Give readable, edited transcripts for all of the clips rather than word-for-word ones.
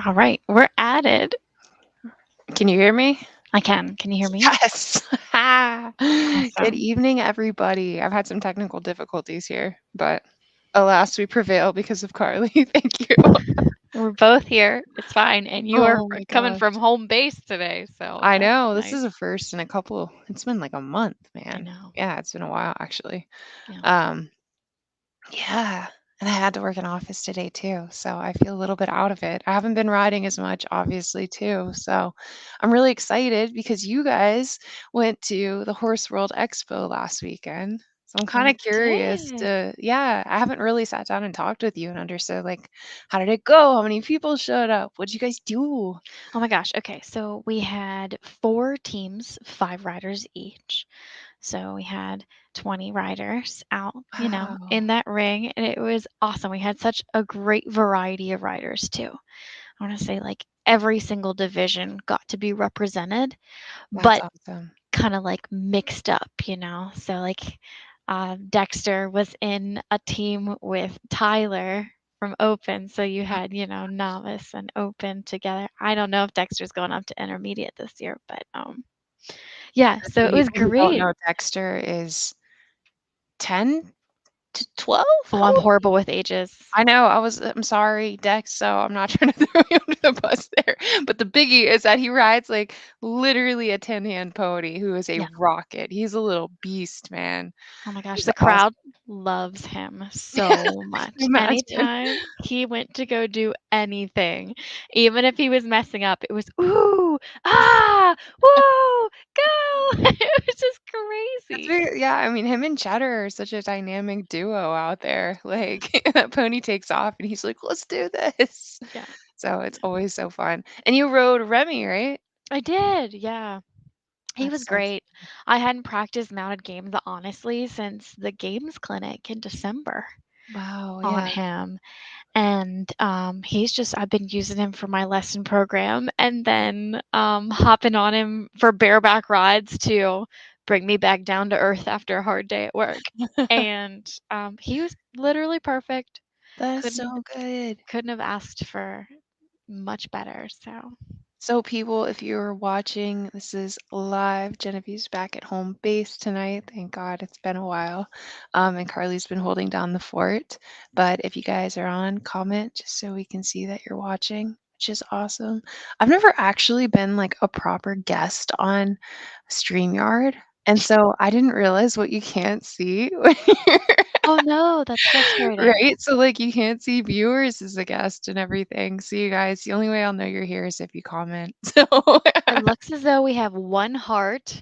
All right, we're at it. Can you hear me? I can. Can you hear me? Yes. Good Awesome. evening, everybody. I've had some technical difficulties here, but alas, we prevail because of Carly. Thank you. We're both here. It's fine. And you are Oh my coming from gosh. home base today, so I that's know. This nice. is a first in it's been like a month, I man. know. Yeah, it's been a while actually. Yeah. Um, yeah. And I had to work in office today too, so I feel a little bit out of it. I haven't been riding as much, obviously, too. So I'm really excited because you guys went to the Horse World Expo last weekend. So I'm kind of We curious did. to, yeah, I haven't really sat down and talked with you and understood like how did it go? How many people showed up? What'd you guys do? Oh my gosh. Okay, so we had 4 teams, 5 riders each. So we had 20 riders out, Wow. in that ring, and it was awesome. We had such a great variety of riders too. I want to say like every single division got to be represented, That's but awesome. kind of like mixed up, So like Dexter was in a team with Tyler from Open, so you had novice and Open together. I don't know if Dexter's going up to intermediate this year, but yeah, For so it was people who don't great. know, Dexter is 10 to 12? Oh, How I'm old? horrible with ages. I know, I'm sorry, Dex, so I'm not trying to throw you under the bus there, but the biggie is that he rides, like, literally a tin-hand pony who is a Yeah. rocket. He's a little beast, man. Oh my gosh, He's the awesome. crowd loves him so much. Imagine. Anytime he went to go do anything, even if he was messing up, it was ooh, ah, woo, go. It was just That's crazy. very yeah, I mean, him and Cheddar are such a dynamic duo out there, like, that pony takes off, and he's like, "Let's do this." Yeah, So, it's always so fun. And you rode Remy, right? I did. Yeah. He was That's so great. I hadn't practiced mounted games honestly since the games clinic in December wow, on yeah. him. And I've been using him for my lesson program and then hopping on him for bareback rides to bring me back down to earth after a hard day at work. And he was literally perfect. That is Couldn't so good. couldn't have asked for much better. So So, people, if you're watching, this is live. Genevieve's back at home base tonight. Thank God it's been a while. And Carly's been holding down the fort. But if you guys are on, comment just so we can see that you're watching, which is awesome. I've never actually been like a proper guest on StreamYard. And so I didn't realize what you can't see when you're oh no, that's frustrating. right? So, like, you can't see viewers as a guest and everything. So, you guys, the only way I'll know you're here is if you comment. So, It looks as though we have one heart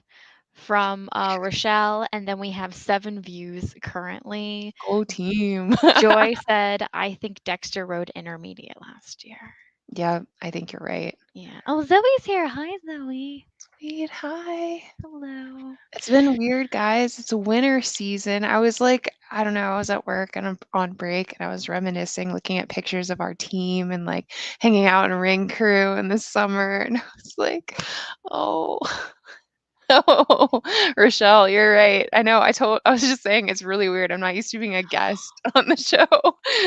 from Rochelle, and then we have 7 views currently. go team. Joy said, I think Dexter rode intermediate last year. Yeah, I think you're right. Yeah. Oh, Zoe's here. Hi, Zoe. Sweet, hi. Hello. It's been weird, guys. It's a winter season. I was like, I don't know, I was at work and I'm on break and I was reminiscing, looking at pictures of our team and like hanging out in ring crew in the summer. And I was like, oh, oh, Rochelle, you're right. I know. I was just saying it's really weird. I'm not used to being a guest on the show.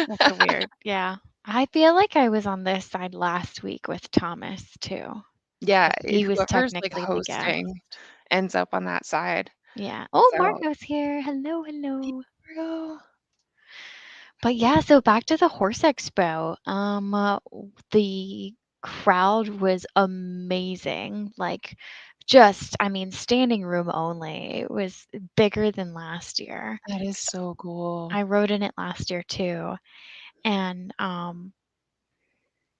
That's weird. Yeah. I feel like I was on this side last week with Thomas too. Yeah, 'Cause he was whoever's like technically the guest. hosting ends up on that side. Yeah. Oh, So, Marco's here. Hello, there hello. we go. But yeah, so back to the horse expo. The crowd was amazing. Like, I mean, standing room only. It was bigger than last year. That is so cool. I rode in it last year too. And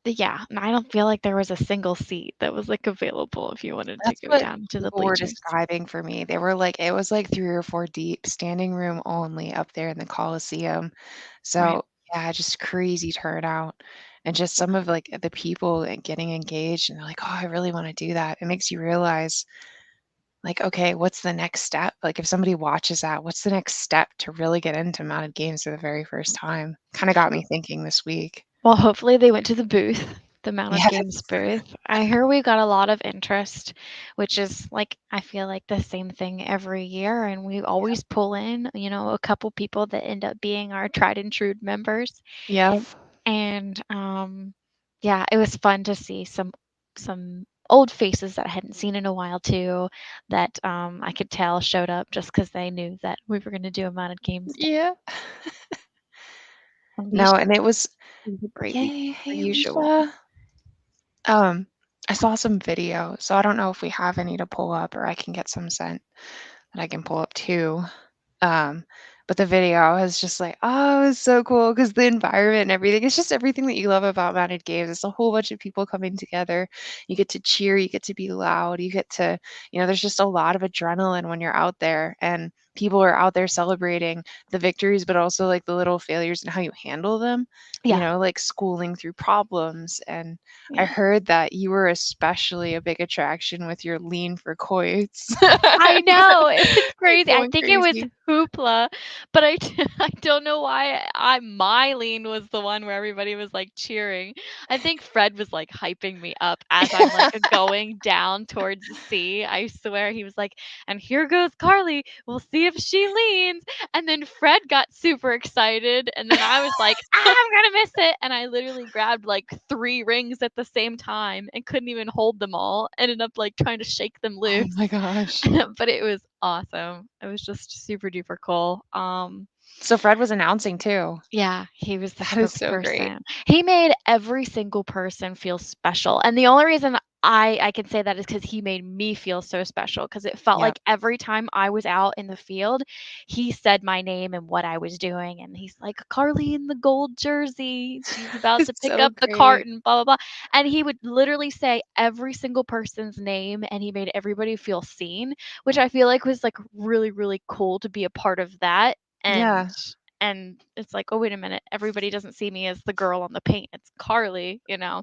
yeah, and I don't feel like there was a single seat that was like available if you wanted to That's go what down to the people were bleachers. describing for me. They were like, it was like 3 or 4 deep, standing room only up there in the Coliseum. Right. So, yeah, just crazy turnout. And just some of like the people getting engaged and they're like, oh, I really want to do that. It makes you realize, like, okay, what's the next step? Like, if somebody watches that, what's the next step to really get into mounted games for the very first time? Kind of got me thinking this week. Well, hopefully they went to the booth, the Mounted Games Yes. booth. I hear we got a lot of interest, which is like I feel like the same thing every year, and we always pull in, a couple people that end up being our tried and true members. Yeah. And Yeah, it was fun to see some old faces that I hadn't seen in a while too, that I could tell showed up just because they knew that we were going to do a mounted games day. Yeah. No, Alicia and it was was a great week yay, per hey, usual. Alicia. Um, I saw some video, so I don't know if we have any to pull up or I can get some sent that I can pull up too. Um, but the video is just like, oh, it's so cool because the environment and everything. It's just everything that you love about mounted games. It's a whole bunch of people coming together. You get to cheer, you get to be loud, you get to, there's just a lot of adrenaline when you're out there and people are out there celebrating the victories, but also like the little failures and how you handle them, Yeah, like schooling through problems. And I yeah. heard that you were especially a big attraction with your lean for quoits. I know, it was Like crazy. I going think it was crazy. Hoopla, but I don't know why Mylene was the one where everybody was, like, cheering. I think Fred was, like, hyping me up as I'm, like, going down towards the sea. I swear he was like, "And here goes Carly. We'll see if she leans." And then Fred got super excited, and then I was like, "I'm gonna miss it." And I literally grabbed, like, 3 rings at the same time and couldn't even hold them all. Ended up, like, trying to shake them Oh loose. my gosh. But it was awesome. It was just super duper cool. So Fred was announcing too. Yeah, he was the That is so great. spokesperson. He made every single person feel special, and the only reason I can say that is because he made me feel so special. Because it felt Yep. like every time I was out in the field, he said my name and what I was doing, and he's like, "Carly in the gold jersey, she's about to It's pick so up the great. carton, blah, blah, blah," and he would literally say every single person's name, and he made everybody feel seen, which I feel like was, like, really, really cool to be a part of that, Yeah. and it's like, "Oh, wait a minute, everybody doesn't see me as the girl on the paint, it's Carly," you know?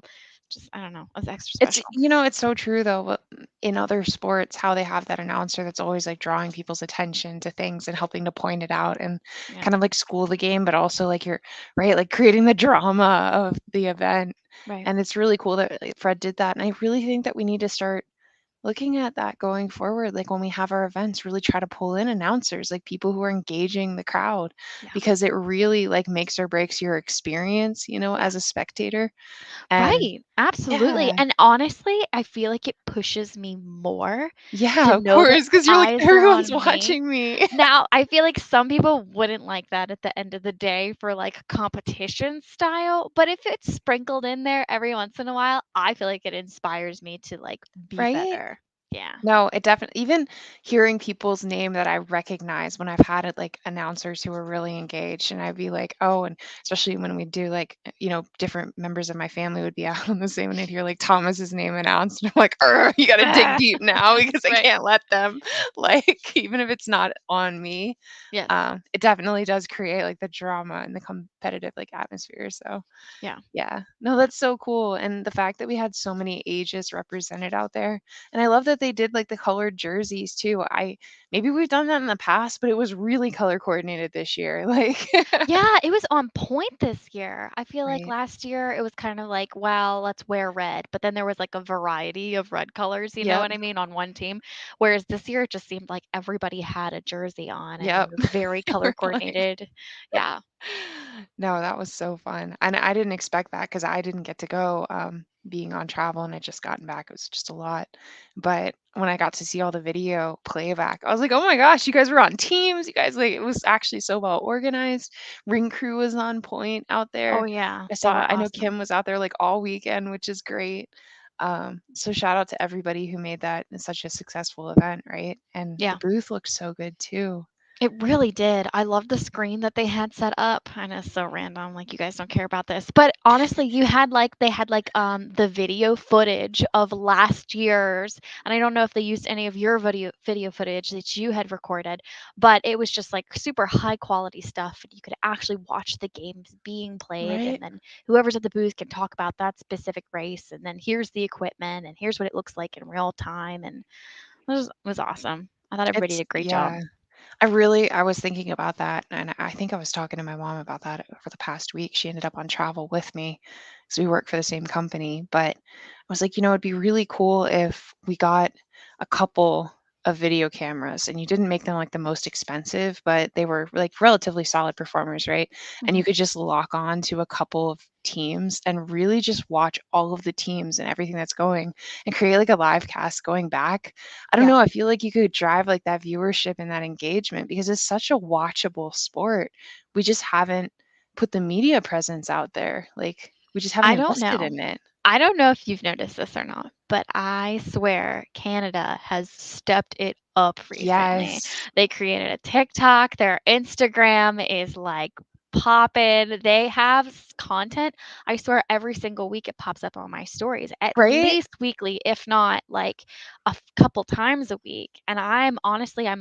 Just I don't know, it was extra It's special. it's so true though, in other sports, how they have that announcer that's always like drawing people's attention to things and helping to point it out and Yeah, kind of like school the game, but also like you're right, like creating the drama of the event. right. And it's really cool that like, Fred did that. And I really think that we need to start looking at that going forward, like when we have our events, really try to pull in announcers, like people who are engaging the crowd, Yeah, because it really like makes or breaks your experience, yeah. as a spectator. And Right, absolutely, yeah, and honestly, I feel like it pushes me more to yeah, of know that course, because you're like, eyes are everyone's on me. watching me. Now, I feel like some people wouldn't like that at the end of the day for, like, competition style, but if it's sprinkled in there every once in a while, I feel like it inspires me to, like, be Right? better. Yeah. No, it definitely even hearing people's name that I recognize when I've had it like announcers who were really engaged and I'd be like, oh, and especially when we do like, different members of my family would be out on the same and I'd hear like Thomas's name announced and I'm like, you gotta dig Ah, deep now because I right. can't let them like even if it's not on me. Yes. It definitely does create like the drama and the competitive like atmosphere. So Yeah. yeah. No, that's so cool, and the fact that we had so many ages represented out there, and I love that they did, like, the colored jerseys too. I maybe we've done that in the past, but it was really color coordinated this year, like Yeah, it was on point this year. I feel like Right. last year it was kind of like, well, let's wear red, but then there was like a variety of red colors, you know Yep. what I mean, on one team. Whereas this year it just seemed like everybody had a jersey on and it Yep. was very color We're like coordinated. Yeah. No, that was so fun, and I didn't expect that because I didn't get to go, being on travel, and I just gotten back, it was just a lot, but when I got to see all the video playback, I was like, "Oh my gosh, you guys were on teams, you guys" like, it was actually so well organized, ring crew was on point out Oh there. yeah, I they saw were I know awesome. Kim was out there, like, all weekend, which is great, so shout out to everybody who made that such a successful event, right? And the Yeah. booth looked so good too. It really did. I love the screen that they had set up. I know it's so random, like you guys don't care about this. But honestly, they had like the video footage of last year's, and I don't know if they used any of your video footage that you had recorded, but it was just like super high quality stuff. And you could actually watch the games being played, Right? and then whoever's at the booth can talk about that specific race, and then here's the equipment, and here's what it looks like in real time, and it was awesome. I thought everybody It's did a great job. yeah. I was thinking about that, and I think I was talking to my mom about that over the past week. She ended up on travel with me because we work for the same company. But I was like, it'd be really cool if we got a couple of video cameras, and you didn't make them like the most expensive, but they were like relatively solid performers, right? And you Mhm. could just lock on to a couple of teams and really just watch all of the teams and everything that's going and create like a live cast going back. I don't Yeah. know, I feel like you could drive like that viewership and that engagement because it's such a watchable sport. We just haven't put the media presence out there. Like we just haven't I don't invested know. in it. I don't know if you've noticed this or not, but I swear Canada has stepped it up recently. Yes. They created a TikTok, their Instagram is like popping. They have content. I swear every single week it pops up on my stories, at Right? least weekly, if not like couple times a week. And I'm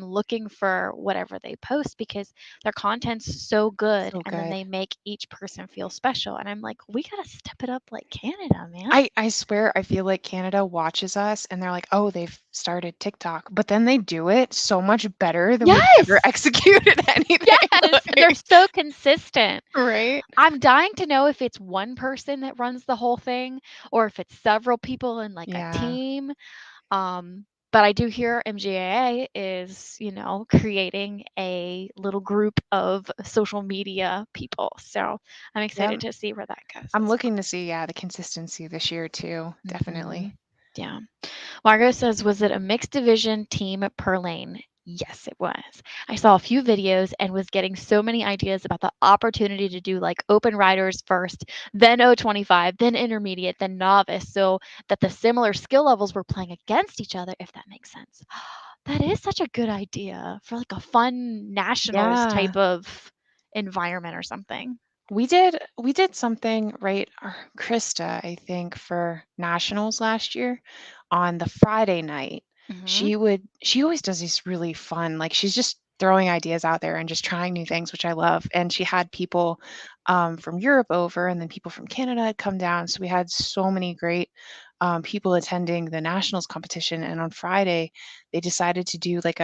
looking for whatever they post because their content's so good So and then good. they make each person feel special. And I'm like, we gotta step it up like Canada, man. I swear I feel like Canada watches us and they're like, "Oh, they've started TikTok." But then they do it so much better than we've ever Yes! executed anything Yes! And they're like so consistent. right? I'm dying to know if it's one person that runs the whole thing or if it's several people in like a Yeah. team. But I do hear MGAA is, creating a little group of social media people. So I'm Yep. excited to see where that goes I'm as looking to see, yeah, the consistency this year too, well. definitely. Yeah. Margot says, was it a mixed division team per lane? Yes, it was. I saw a few videos and was getting so many ideas about the opportunity to do like open riders first, then O25, then intermediate, then novice, so that the similar skill levels were playing against each other, if that makes sense. That is such a good idea for like a fun nationals Yeah. type of environment or something. We did something right, Krista, I think, for nationals last year on the Friday night. Hmm. She always does these really fun, like she's just throwing ideas out there and just trying new things, which I love. And she had people from Europe over and then people from Canada had come down. So we had so many great people attending the nationals competition. And on Friday, they decided to do like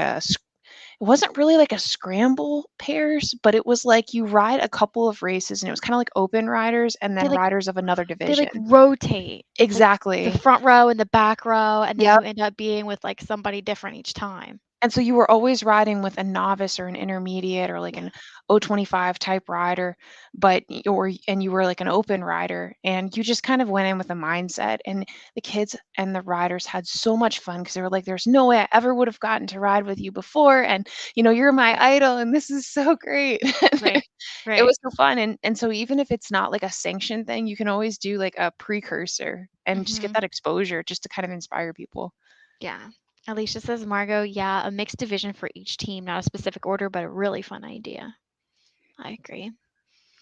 it wasn't really like a scramble pairs, but it was like you ride a couple of races and it was kind of like open riders and They then like riders of another They, like, division. rotate, like, the Exactly. front row and the back row, and then Yep. you end up being with, like, somebody different each time. And so you were always riding with a novice or an intermediate or like Yeah. an O25 type rider, and you were like an open rider and you just kind of went in with a mindset and the kids and the riders had so much fun because they were like, there's no way I ever would have gotten to ride with you before. And you're my idol and this is so great. Right. It Right. was so fun. And so even if it's not like a sanctioned thing, you can always do like a precursor and just get Mhm. that exposure just to kind of inspire people. Yeah. Alicia says, "Margot, yeah, a mixed division for each team, not a specific order, but a really fun idea." I agree.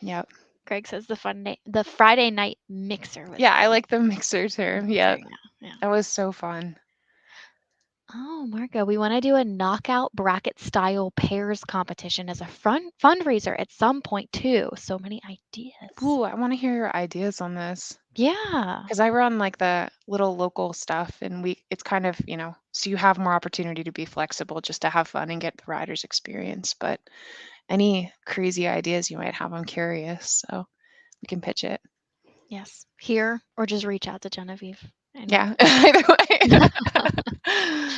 Yep. Greg says the Friday night mixer was Yeah, I fun. like the mixer term. Mixer, Yep. yeah, yeah. That was so fun. Oh, Marco, we want to do a knockout bracket style pairs competition as a fundraiser at some point too. So many ideas. Ooh, I want to hear your ideas on this. Yeah. Because I run like the little local stuff and it's kind of, so you have more opportunity to be flexible just to have fun and get the rider's experience. But any crazy ideas you might have, I'm curious. So we can pitch it. Yes. Here or just reach out to Genevieve and Yeah, either way.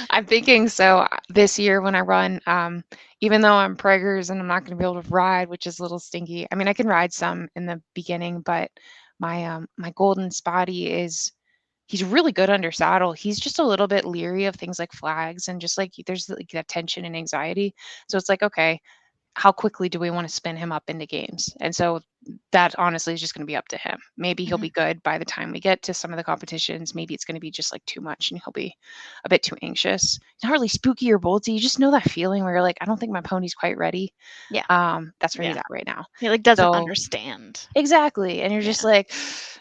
I'm thinking so this year when I run, even though I'm preggers and I'm not going to be able to ride, which is a little stinky. I mean, I can ride some in the beginning, but my golden spotty he's really good under saddle. He's just a little bit leery of things like flags and just like there's like that tension and anxiety. So it's like, okay, how quickly do we want to spin him up into games? And so that honestly is just going to be up to him. Maybe he'll Mhm. be good by the time we get to some of the competitions. Maybe it's going to be just like too much and he'll be a bit too anxious. It's not really spooky or bolty. You just know that feeling where you're like, I don't think my pony's quite ready. Yeah. That's where he's Yeah. at right now. He like doesn't So understand. exactly. And you're just Yeah. like,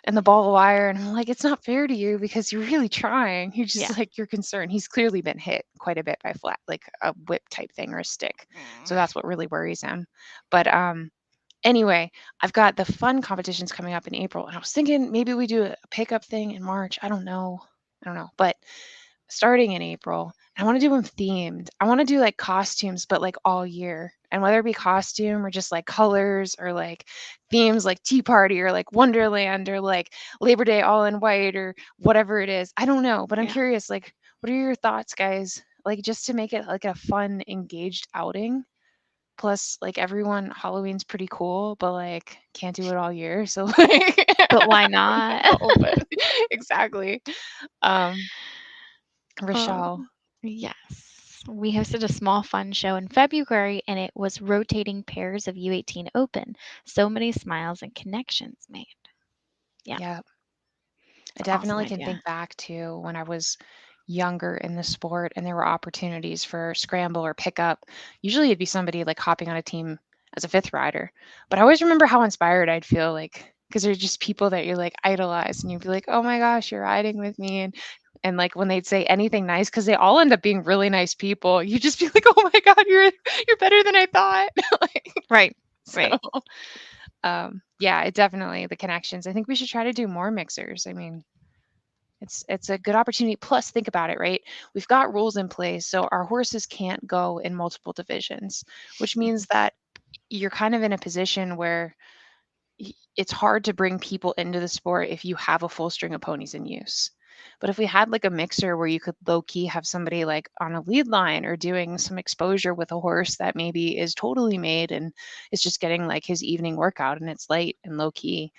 and the ball of wire. And I'm like, it's not fair to you because you're really trying. You're Yeah. just like, you're concerned. He's clearly been hit quite a bit by flat, like a whip type thing or a stick. Mm. So that's what really worries him. But anyway, I've got the fun competitions coming up in April. And I was thinking maybe we do a pickup thing in March. I don't know. I don't know. But starting in April. I want to do them themed. I want to do like costumes, but like all year. And whether it be costume or just like colors or like themes like Tea Party or like Wonderland or like Labor Day all in white or whatever it is. I don't know, but I'm Yeah. curious, like, what are your thoughts, guys, like just to make it like a fun, engaged outing. Plus, like everyone, Halloween's pretty cool, but like can't do it all year. So like But why I not? don't know, but exactly. Um, Uh, Rochelle, yes. We hosted a small fun show in February and it was rotating pairs of U18 Open. So many smiles and connections made. Yeah, yeah, I it's an awesome definitely can idea. think back to when I was younger in the sport and there were opportunities for scramble or pickup. Usually it'd be somebody like hopping on a team as a fifth rider. But I always remember how inspired I'd feel like because they're just people that you're like idolize and you'd be like, "Oh my gosh, you're riding with me." And like when they'd say anything nice cuz they all end up being really nice people, you just be like, "Oh my god, you're better than I thought." Like Right, so right. yeah, it definitely the connections. I think we should try to do more mixers. I mean, it's a good opportunity. Plus, think about it, right? We've got rules in place, so our horses can't go in multiple divisions, which Mhm. means that you're kind of in a position where it's hard to bring people into the sport if you have a full string of ponies in use. But if we had like a mixer where you could low key have somebody like on a lead line or doing some exposure with a horse that maybe is totally made and is just getting like his evening workout and it's light and low key,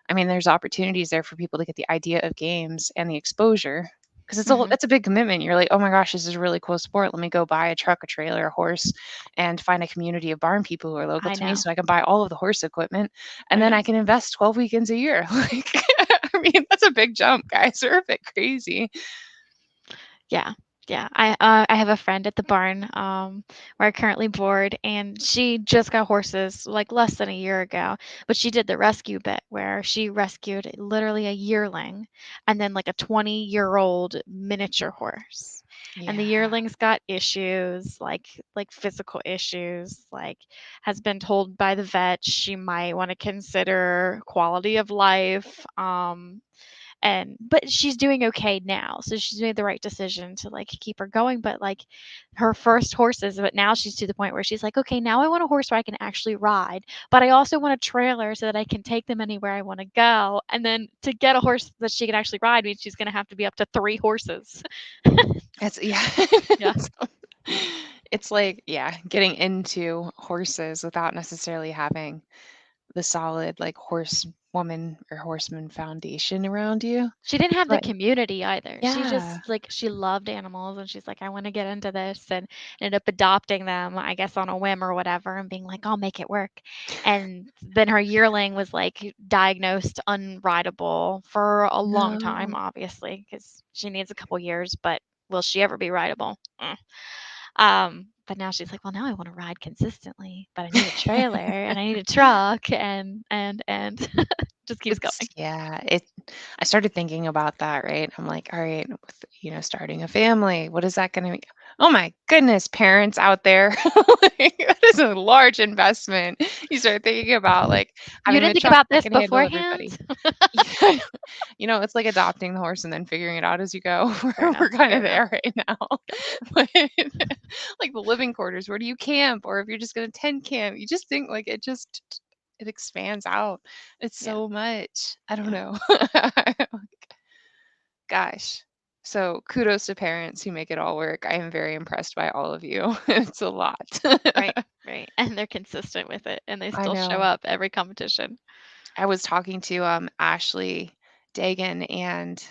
I mean, there's opportunities there for people to get the idea of games and the exposure because Mhm. it's a big commitment. You're like, oh my gosh, this is a really cool sport. Let me go buy a truck, a trailer, a horse, and find a community of barn people who are local I to me know. so I can buy all of the horse equipment and I then know. I can invest 12 weekends a year. Like, I mean, that's a big jump, guys. They're a bit crazy. Yeah. Yeah. I have a friend at the barn where I currently board and she just got horses like less than a year ago, but she did the rescue bit where she rescued literally a yearling and then like a 20-year-old miniature horse. And the Yeah. yearling's got issues, like physical issues, like has been told by the vet she might want to consider quality of life. And but she's doing okay now, so she's made the right decision to like keep her going. But like her first horses, but now she's to the point where she's like, okay, now I want a horse where I can actually ride, but I also want a trailer so that I can take them anywhere I want to go. And then to get a horse that she can actually ride means she's going to have to be up to 3 horses. It's yeah. Yeah. So, it's like, yeah, getting into horses without necessarily having the solid like horsewoman or horseman foundation around you. She didn't have the But community either. She yeah, just like she loved animals and she's like, I want to get into this and ended up adopting them, I guess on a whim or whatever, and being like, I'll make it work. And then her yearling was like diagnosed unrideable for a long time, no, obviously, because she needs a couple years, but will she ever be rideable? But now she's like, well, now I want to ride consistently, but I need a trailer and I need a truck and just keeps it's going. yeah, it I started thinking about that, right? I'm like, all right, with, starting a family, what is that going to be? Oh my goodness, parents out there. Like, that is a large investment. You start thinking about like You having didn't the think truck about that this can handle beforehand? everybody. Yeah, it's like adopting the horse and then figuring it out as you go. Fair We're enough, kind fair of enough. there right now. But like the living quarters, where do you camp? Or if you're just gonna tent camp, you just think like it expands out. It's Yeah, so much. I don't yeah. know. Gosh. So kudos to parents who make it all work. I am very impressed by all of you. It's a lot. Right, right, and they're consistent with it, and they I still show know. up every competition. I was talking to Ashley Dagan and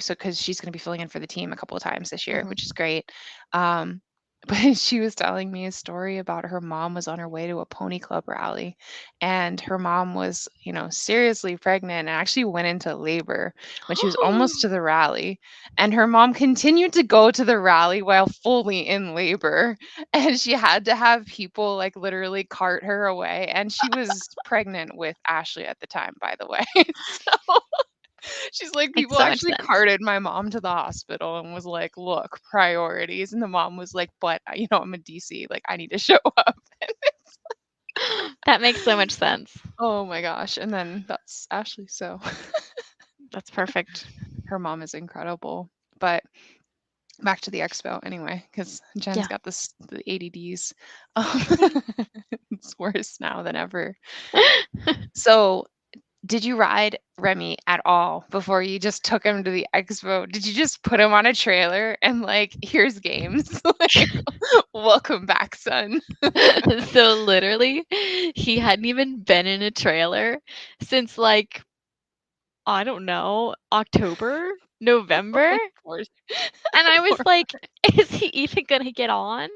because she's going to be filling in for the team a couple of times this year, Mhm. which is great. Um, but she was telling me a story about her mom was on her way to a pony club rally, and her mom was, seriously pregnant and actually went into labor when she was almost to the rally. And her mom continued to go to the rally while fully in labor, and she had to have people like literally cart her away. And she was pregnant with Ashley at the time, by the way. So she's like, Makes people so much actually sense. carted my mom to the hospital and was like, look, priorities. And the mom was like, but, I'm a DC. Like, I need to show up. That makes so much sense. Oh my gosh. And then that's Ashley. So That's perfect. her mom is incredible. But back to the expo anyway, because Jen's Yeah. got the ADDs. Um, it's worse now than ever. So Did you ride Remy at all before you just took him to the expo? Did you just put him on a trailer and like, here's games? Like, welcome back, son. So literally, he hadn't even been in a trailer since like, I don't know, October, November. Poor, And I was poor. like, is he even gonna get on?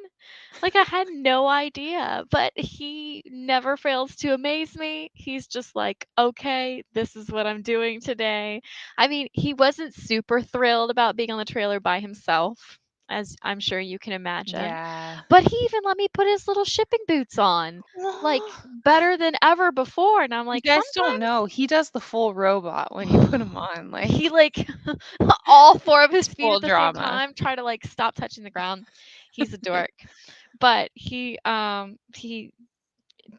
Like, I had no idea, but he never fails to amaze me. He's just like, okay, this is what I'm doing today. I mean, he wasn't super thrilled about being on the trailer by himself, as I'm sure you can imagine, Yeah. but he even let me put his little shipping boots on, like, better than ever before. And I'm You like, guys don't sometimes know. He does the full robot when you put him on. he Like, like all four of his it's feet full at the same drama. time, try to like stop touching the ground. He's a dork. But he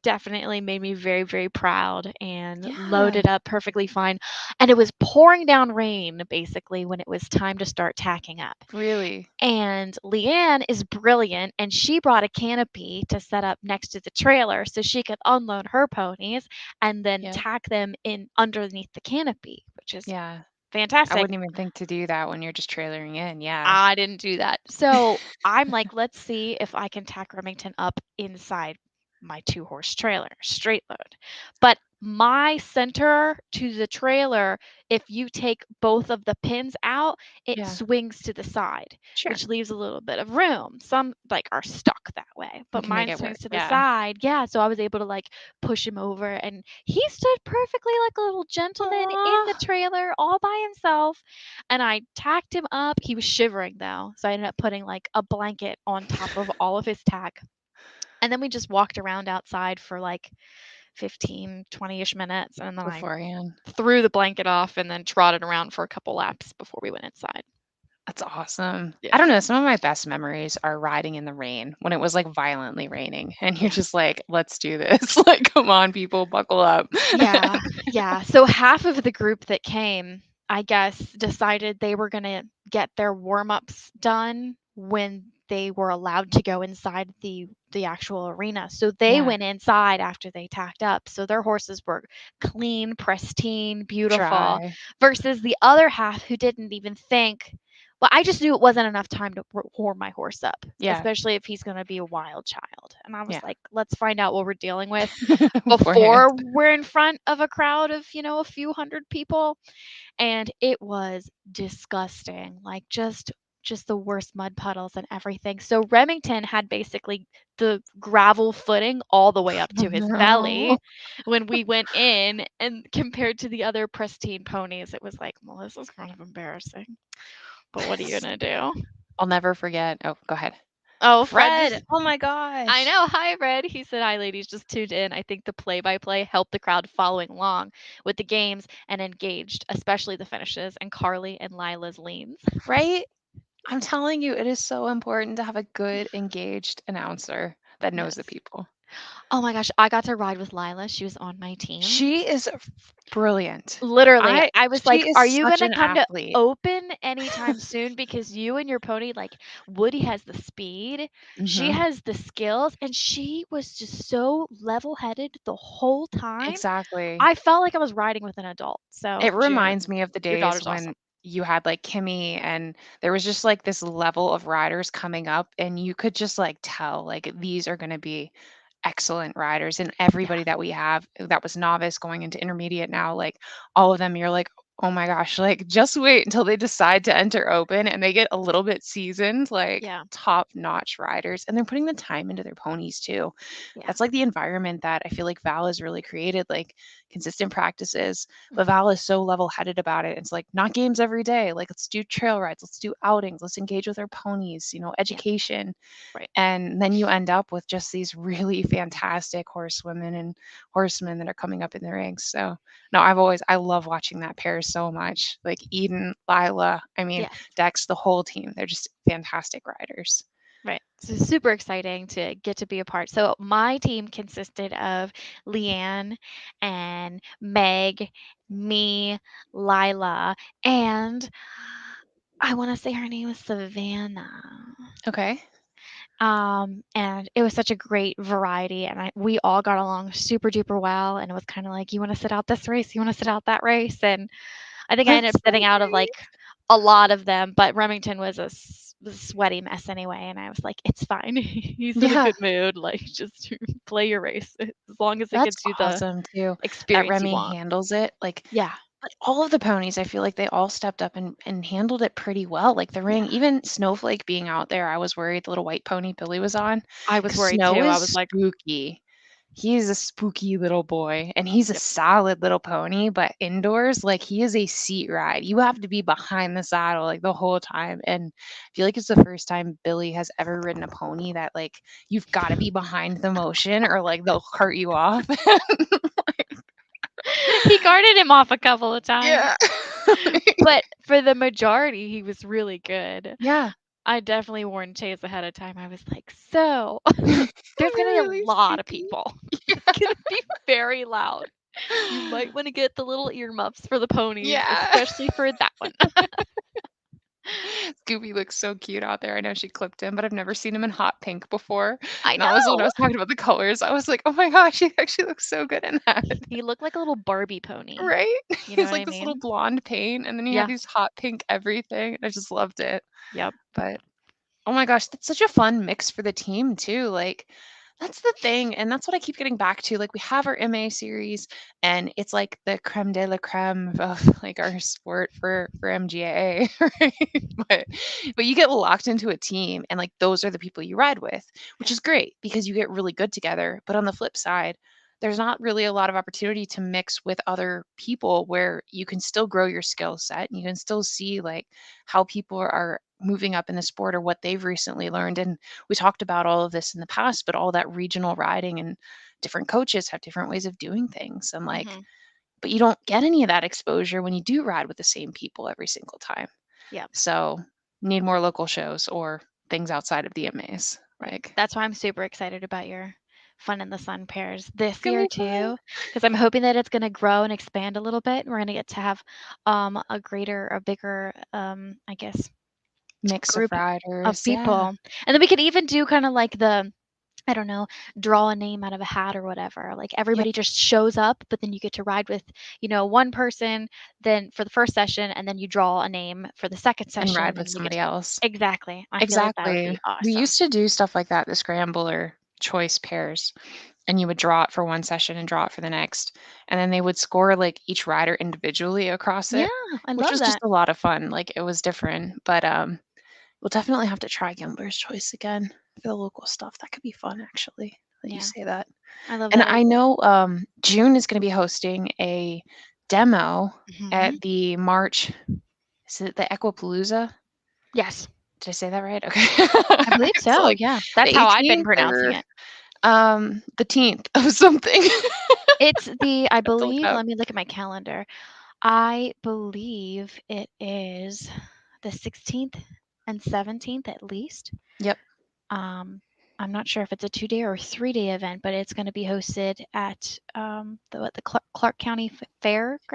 definitely made me very, very proud and Yeah. loaded up perfectly fine. And it was pouring down rain basically when it was time to start tacking up. Really. And Leanne is brilliant and she brought a canopy to set up next to the trailer so she could unload her ponies and then Yep. tack them in underneath the canopy, which is Yeah. I fantastic. wouldn't even think to do that when you're just trailering in. Yeah. I didn't do that. So I'm like, let's see if I can tack Remington up inside my 2-horse trailer, straight load. But my center to the trailer, if you take both of the pins out, it Yeah. swings to the side, Sure. which leaves a little bit of room. Some like are stuck that way, You but can make mine it swings work. to the Yeah. side. Yeah, so I was able to like push him over and he stood perfectly like a little gentleman in Aw. the trailer all by himself and I tacked him up. He was shivering though, so I ended up putting like a blanket on top of all of his tack. And then we just walked around outside for like 15, 20-ish minutes. And then I Beforehand. threw the blanket off and then trotted around for a couple laps before we went inside. That's awesome. I Yeah. don't know, some of my best memories are riding in the rain when it was, like, violently raining, and you're Yeah. just like, "Let's do this." Like, "Come on, people, buckle up." Yeah, yeah. So half of the group that came, I guess, decided they were gonna get their warm-ups done when they were allowed to go inside the actual arena. So they Yeah, went inside after they tacked up. So their horses were clean, pristine, beautiful, try. versus the other half who didn't even think. Well, I just knew it wasn't enough time to warm my horse up, Yeah, especially if he's going to be a wild child. And I was yeah. like, let's find out what we're dealing with Beforehand. before we're in front of a crowd of, a few hundred people, and it was disgusting. Like just the worst mud puddles and everything. So Remington had basically the gravel footing all the way up Oh, to his no. belly when we went in, and compared to the other pristine ponies, it was like, well, this is kind of embarrassing. But what are you gonna do? I'll never forget go ahead. Oh, Fred Fred! just Oh my I gosh. know. Hi, Red. He said, hi, ladies. Just tuned in. I think the play by play helped the crowd following along with the games and engaged, especially the finishes and Carly and Lila's leans. Right? I'm telling you, it is so important to have a good, engaged announcer that knows the Yes. people. Oh my gosh. I got to ride with Lila. She was on my team. She is brilliant. Literally, I was She like, is "Are you such gonna an come to athlete. open anytime soon? Because you and your pony, like Woody has the speed, she Mhm. has the skills, and she was just so level-headed the whole time. Exactly. I felt like I was riding with an adult. So, It June, reminds me of the your days daughter's awesome. when you had, like, Kimmy, and there was just, like, this level of riders coming up, and you could just, like, tell, like, these are gonna be excellent riders, and Yeah, everybody that we have that was novice going into intermediate now, like, all of them, you're like, "Oh my gosh," like, just wait until they decide to enter open and they get a little bit seasoned, like, yeah, top-notch riders, and they're putting the time into their ponies too. yeah, That's, like, the environment that I feel like Val has really created, like, consistent practices, but mhm, Val is so level-headed about it. It's like, not games every day, like, let's do trail rides, let's do outings, let's engage with our ponies, yeah, education, right. and then you end up with just these really fantastic horsewomen and horsemen that are coming up in the ranks. So, no, I love watching that pair so much. Like Eden, Lila, I mean, Yes, Dex, the whole team. They're just fantastic riders. right. So super exciting to get to be a part. So my team consisted of Leanne and Meg, me, Lila, and I want to say her name was Savannah. Okay. And it was such a great variety, and we all got along super duper well. And it was kind of like, you want to sit out this race, you want to sit out that race, and I think I ended That's up so sitting out of like great. a lot of them, but Remington was was a sweaty mess anyway, and I was like, it's fine. He's in a Yeah, good mood. Like, just play your race as long as it that's gets you the awesome too, that experience you Remy want. handles it, like, Yeah, but all of the ponies, I feel like they all stepped up and handled it pretty well, like, the ring yeah. even Snowflake being out there, I was worried the little white pony Billy was on, I was because worried Snow too. I is was like, spooky. He's a spooky little boy, and he's a yep. solid little pony, but indoors, like, he is a seat ride. You have to be behind the saddle, like, the whole time, and I feel like it's the first time Billy has ever ridden a pony that, like, you've gotta be behind the motion or, like, they'll cart you off. He guarded him off a couple of times, Yeah. but for the majority, he was really good. Yeah. I definitely warned Chase ahead of time. I was like, "So, there's gonna be a Really lot of spooky. people. It's gonna be very loud. You might wanna get the little earmuffs for the ponies, Yeah. especially for that one." Scooby looks so cute out there. I know she clipped him, but I've never seen him in hot pink before. I And that was when I know! was talking about the colors. I was like, "Oh my gosh, he actually looks so good in that." He looked like a little Barbie pony. Right? You know He's what like I this little mean? blonde paint, and then he had Yeah. these hot pink everything. I just loved it. Yep. But oh my gosh, that's such a fun mix for the team too. Like that's the thing, and that's what I keep getting back to. Like we have our MA series, and it's like the creme de la creme of like our sport for MGA, right? But you get locked into a team, and like those are the people you ride with, which Yeah. is great because you get really good together. But on the flip side, there's not really a lot of opportunity to mix with other people where you can still grow your skill set and you can still see like how people are moving up in the sport or what they've recently learned. And we talked about all of this in the past, but all that regional riding and different coaches have different ways of doing things. And like, Mhm. but you don't get any of that exposure when you do ride with the same people every single time. Yep. So, need more local shows or things outside of the MAs. Yep. Like, That's why I'm super excited about your Fun in the Sun pairs it's this gonna year be fun. too, because 'cause I'm hoping that it's gonna grow and expand a little bit. We're gonna get to have, a bigger, I guess, Mix of group of riders. Yeah. people. And then we could even do kinda like the I don't know, draw a name out of a hat or whatever. Like Yep. everybody just shows up, but then you get to ride with, one person then for the first session, and then you draw a name for the second And session, ride and with then we get somebody to else. exactly. I feel like that would be Exactly. We awesome. used to do stuff like that, the scrambler choice pairs, and you would draw it for one session and draw it for the next, and then they would score, like, each rider individually across Yeah, it, I which love was just that. a lot of fun, like, it was different, but, we'll definitely have to try Gambler's Choice again for the local stuff. That could be fun, actually, now that you Yeah, say that. I love And that I idea. know, June is gonna be hosting a demo Mhm. at the March is it the Equipalooza? Yes, Did I say that right? Okay. I believe It's so, like yeah. the That's how I've been 18th pronouncing or, it. the 10th of something. It's the I Have to look it believe up. let me look at my calendar. I believe it is the 16th and 17th at least. Yep. Um, I'm not sure if it's a 2-day or 3-day event, but it's gonna be hosted at, the Clark County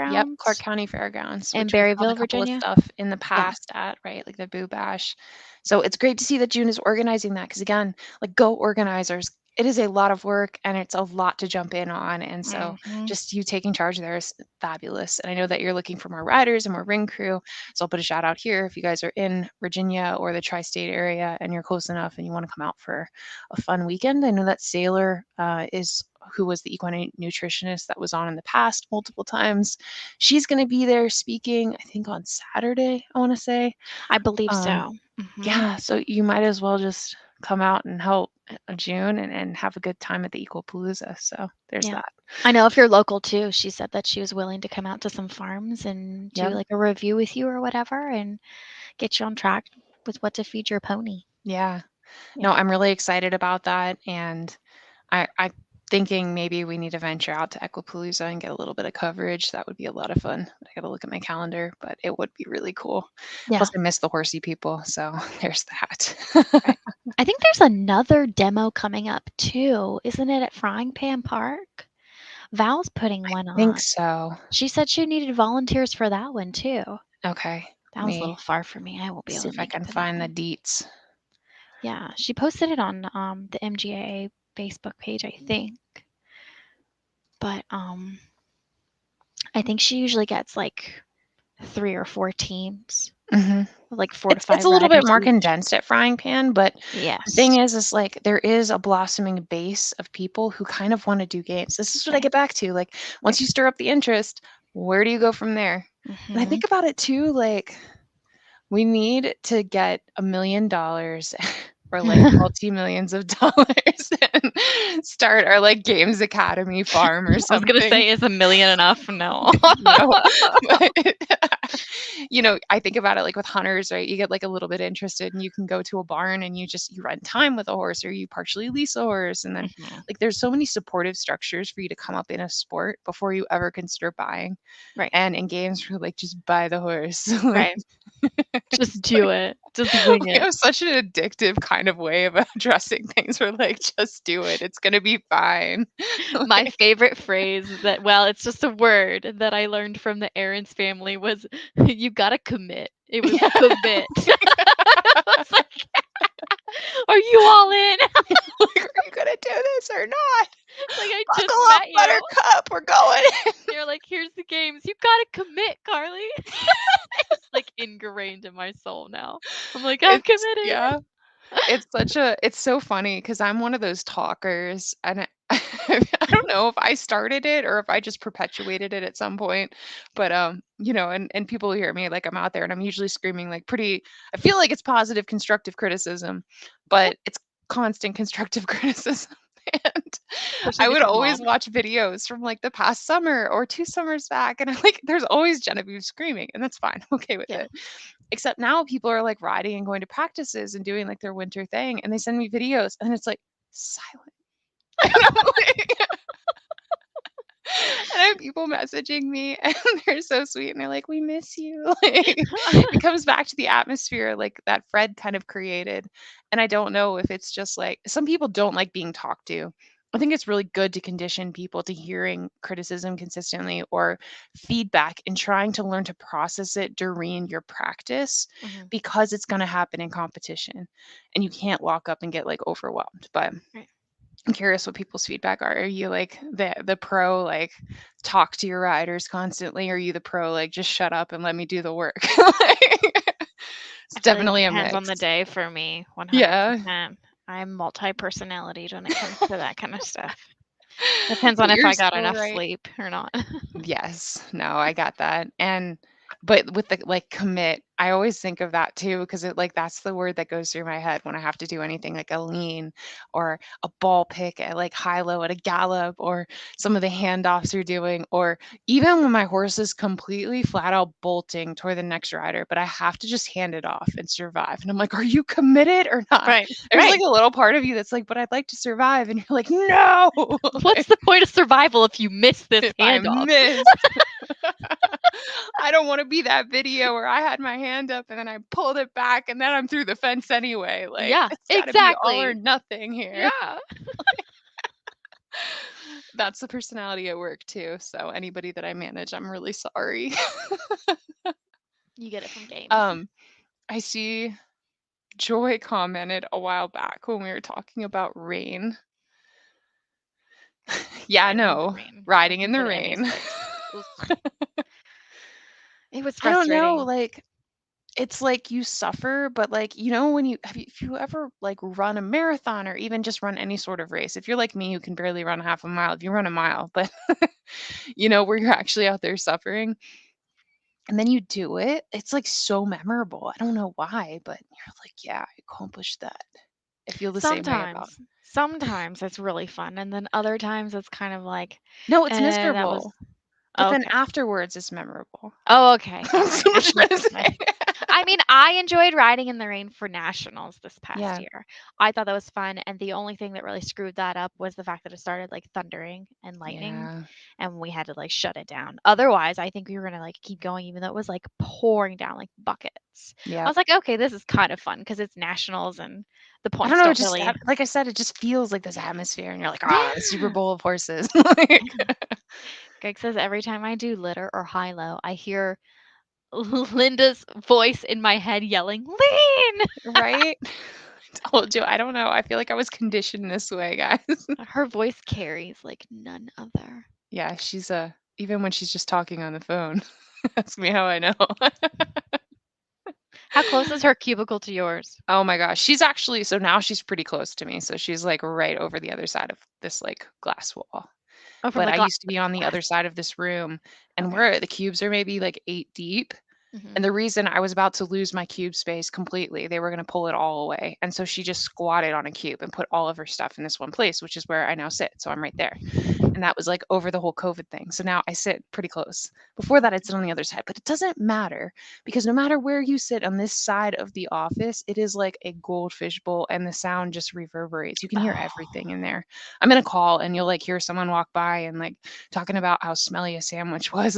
Yep, Clark Fairgrounds County Fairgrounds, in which we've held a Berryville, couple of Virginia. stuff in the Yeah, past at, right? Like the Boo Bash. So it's great to see that June is organizing that because again, like go organizers. It is a lot of work and it's a lot to jump in on. And so mhm, just you taking charge there is fabulous. And I know that you're looking for more riders and more ring crew. So I'll put a shout out here if you guys are in Virginia or the tri-state area and you're close enough and you want to come out for a fun weekend. I know that Sailor is who was the equine nutritionist that was on in the past multiple times. She's going to be there speaking, I think on Saturday, I want to say. I believe Um, so. Mhm, yeah, so you might as well just come out and help June and have a good time at the Equalpalooza. So there's yeah. that. I know if you're local too, she said that she was willing to come out to some farms and do, Yep. like, a review with you or whatever and get you on track with what to feed your pony. Yeah. No, Yeah. I'm really excited about that. And I'm thinking maybe we need to venture out to Equapalooza and get a little bit of coverage. That would be a lot of fun. I got to look at my calendar, but it would be really cool. Plus, Yeah, I miss the horsey people, so there's that. right. I think there's another demo coming up too, isn't it at Frying Pan Park? Val's putting one Think on. so. She said she needed volunteers for that one too. Okay, That let was a me little far for me. I won't be able see to if I make it can to that find the one. deets. Yeah, she posted it on the MGA Facebook page, I think. But I think she usually gets like 3 or 4 teams, Mhm. like four to It's five a little bit riders more each. condensed at Frying Pan, but the thing Yes. is like there is a blossoming base of people who kind of want to do games. This is what I Right. get back to. Like once Right. you stir up the interest, where do you go from there? And I Mhm. think about it too, like we need to get $1 million or like multi-millions of dollars and start our like games academy farm or I was gonna something. say, is 1 million enough? No. No, but I think about it like with hunters, right? You get like a little bit interested and you can go to a barn and you run time with a horse or you partially lease a horse. And then Mhm. like there's so many supportive structures for you to come up in a sport before you ever consider buying. Right. And in games where like just buy the horse. Like Right. Just do it. Just wing we it. have such an addictive kind of way of addressing things. We're like, just do it. It's gonna be fine. My favorite phrase that, well, it's just a word that I learned from the Aaron's family was, "You gotta commit." It was Yeah. commit. I was like, "Are you all in?" Like, are you gonna do this or not? Like, I just Buckle up, met you. Buttercup. We're going. You're like, "Here's the games. You gotta commit, Carly." It's like ingrained in my soul now. I'm like, "I'm It's committed." yeah. It's so funny because I'm one of those talkers, and I don't know if I started it or if I just perpetuated it at some point, but, and people hear me, like, I'm out there and I'm usually screaming, like, pretty I feel like it's positive constructive criticism, Yep. but it's constant constructive criticism, and Especially I if would it's your always mom. watch videos from, like, the past summer or 2 summers back, and I'm like, there's always Genevieve screaming, and that's fine, I'm okay with Yeah. it. Except now people are like riding and going to practices and doing like their winter thing, and they send me videos, and it's like silent. And I'm like, and I have people messaging me, and they're so sweet, and they're like, "We miss you." Like, it comes back to the atmosphere like that Fred kind of created, and I don't know if it's just like some people don't like being talked to. I think it's really good to condition people to hearing criticism consistently or feedback and trying to learn to process it during your practice Mhm. because it's going to happen in competition and you can't walk up and get like overwhelmed. But Right. I'm curious what people's feedback are. Are you like the pro, like talk to your riders constantly? Or are you the pro, like just shut up and let me do the work? Like, it's I feel like it definitely a depends on mix. the day for me, Yeah. 100%. I'm multi-personality when it comes to that kind of stuff. Depends on But if you're I got so enough right. sleep or not. Yes. No, I got that. And but with the like commit, I always think of that too because it like that's the word that goes through my head when I have to do anything like a lean or a ball pick at like high low at a gallop or some of the handoffs you're doing or even when my horse is completely flat out bolting toward the next rider, but I have to just hand it off and survive. And I'm like, are you committed or not? Right. There's like Right. a little part of you that's like, but I'd like to survive. And you're like, no. What's the point of survival if you miss this If I handoff? miss, I don't wanna be that video where I had my hand up and then I pulled it back and then I'm through the fence anyway, like, Yeah, it's gotta be all or exactly. nothing here. Yeah. That's the personality at work too, so anybody that I manage, I'm really sorry. You get it from games. Um, I see Joy commented a while back when we were talking about rain. Yeah, Riding in the no, rain. I riding in didn't the go to any rain. slicks. Ugh. It was I don't know, frustrating. like it's like you suffer, but like, when if you ever like run a marathon or even just run any sort of race, if you're like me, you can barely run half a mile, if you run a mile, but where you're actually out there suffering and then you do it, it's like so memorable. I don't know why, but you're like, yeah, I accomplished that. I feel the same way about. Sometimes it's really fun, and then other times it's kind of like, No, it's that was miserable, but then okay. afterwards it's memorable. Oh, okay, That's alright, what I I'm see what trying to you're saying. say. I mean, I enjoyed riding in the rain for nationals this past Yeah, year. I thought that was fun, and the only thing that really screwed that up was the fact that it started, like, thundering and lightning, yeah, and we had to, like, shut it down. Otherwise, I think we were gonna, like, keep going even though it was, like, pouring down like buckets. I yeah. was like, "Okay, this is kind of fun because it's nationals and the I don't points know, don't just really." like I said, it just feels like this atmosphere, and you're like, Yeah. "Ah, the Super Bowl of horses." Like Greg says every time I do litter or high low, I hear Linda's voice in my head yelling, "Lean!" right? Told you, I don't know. I feel like I was conditioned this way, guys. Her voice carries like none other. Yeah, she's even when she's just talking on the phone. Ask me how I know. How close is her cubicle to yours? Oh my gosh. She's actually so now she's pretty close to me. So she's like right over the other side of this like glass wall. Oh, from But the I used to be on the glass. other side of this room and Okay. where the cubes are maybe like 8 deep. And Mhm. the reason I was about to lose my cube space completely, they were going to pull it all away. And so she just squatted on a cube and put all of her stuff in this one place, which is where I now sit. So I'm right there. And that was like over the whole COVID thing. So now I sit pretty close. Before that, I'd sit on the other side, but it doesn't matter because no matter where you sit on this side of the office, it is like a goldfish bowl and the sound just reverberates. You can hear Oh. everything in there. I'm in a call and you'll like hear someone walk by and like talking about how smelly a sandwich was.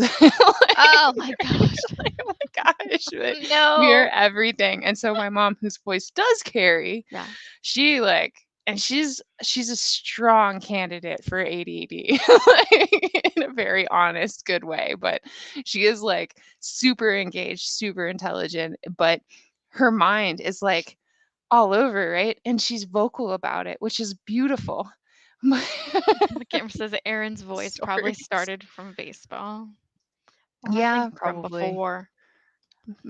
Oh my gosh. Oh my gosh, but we No. hear everything. And so my mom, whose voice does carry, Yeah. she like and she's a strong candidate for ADD, like, in a very honest, good way, but she is, like, super engaged, super intelligent, but her mind is, like, all over, right? And she's vocal about it, which is beautiful. The camera says that Aaron's voice probably Stories. started from baseball. Well, I think Yeah, from probably. before.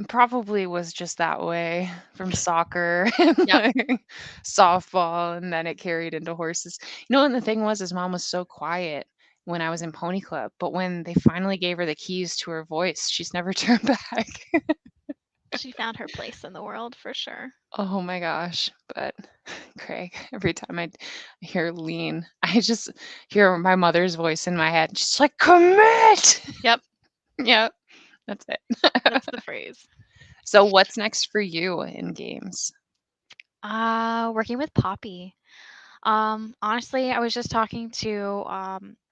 Probably was just that way from soccer and, Yep. like, softball, and then it carried into horses. And the thing was his mom was so quiet when I was in pony club, but when they finally gave her the keys to her voice, she's never turned back. She found her place in the world for sure. Oh my gosh, but Craig, every time I hear lean, I just hear my mother's voice in my head. She's like, "Commit!" Yep. Yep, that's it. That's the phrase. So what's next for you in games? Working with Poppy. Honestly, I was just talking to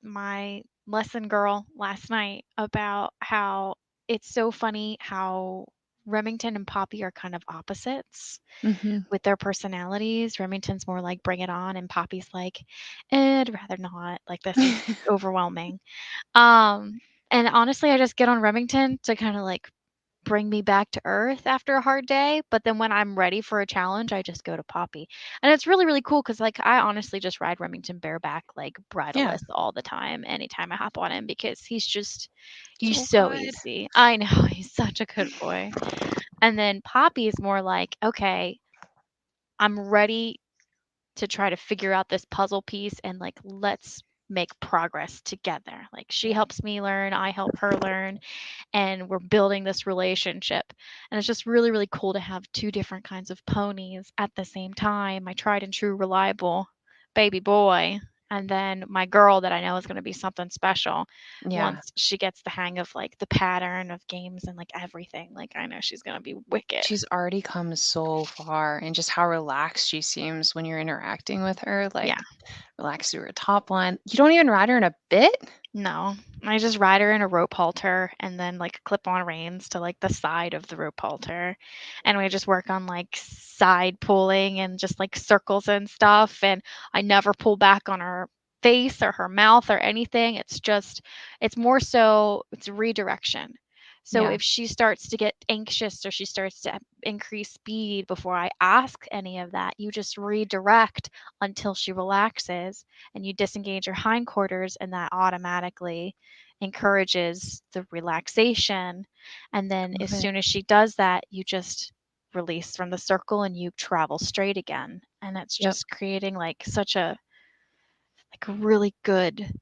my lesson girl last night about how it's so funny how Remington and Poppy are kind of opposites Mhm. with their personalities. Remington's more like bring it on, and Poppy's like, eh, I'd rather not. Like this is overwhelming. Um, and honestly, I just get on Remington to kind of like bring me back to earth after a hard day, but then when I'm ready for a challenge, I just go to Poppy. And it's really, really cool because, like, I honestly just ride Remington bareback, like, Yeah, bridleless all the time, anytime I hop on him because he's so so good. easy. I know, he's such a good boy. And then Poppy is more like, "Okay, I'm ready to try to figure out this puzzle piece and, like, let's make progress together." Like, she helps me learn, I help her learn, and we're building this relationship. And it's just really, really cool to have two different kinds of ponies at the same time. My tried and true, reliable baby boy, and then my girl that I know is going to be something special Yeah. once she gets the hang of like the pattern of games and like everything. Like, I know she's going to be wicked. She's already come so far and just how relaxed she seems when you're interacting with her, Yeah. like, relaxed through her top line. You don't even ride her in a bit? No, I just ride her in a rope halter and then like clip on reins to like the side of the rope halter. And we just work on like side pulling and just like circles and stuff. And I never pull back on her face or her mouth or anything. It's more so, it's redirection. So Yeah. if she starts to get anxious or she starts to increase speed before I ask any of that, you just redirect until she relaxes and you disengage your hindquarters, and that automatically encourages the relaxation. And then as Love it. soon as she does that, you just release from the circle and you travel straight again. And it's Yep. just creating like such a really good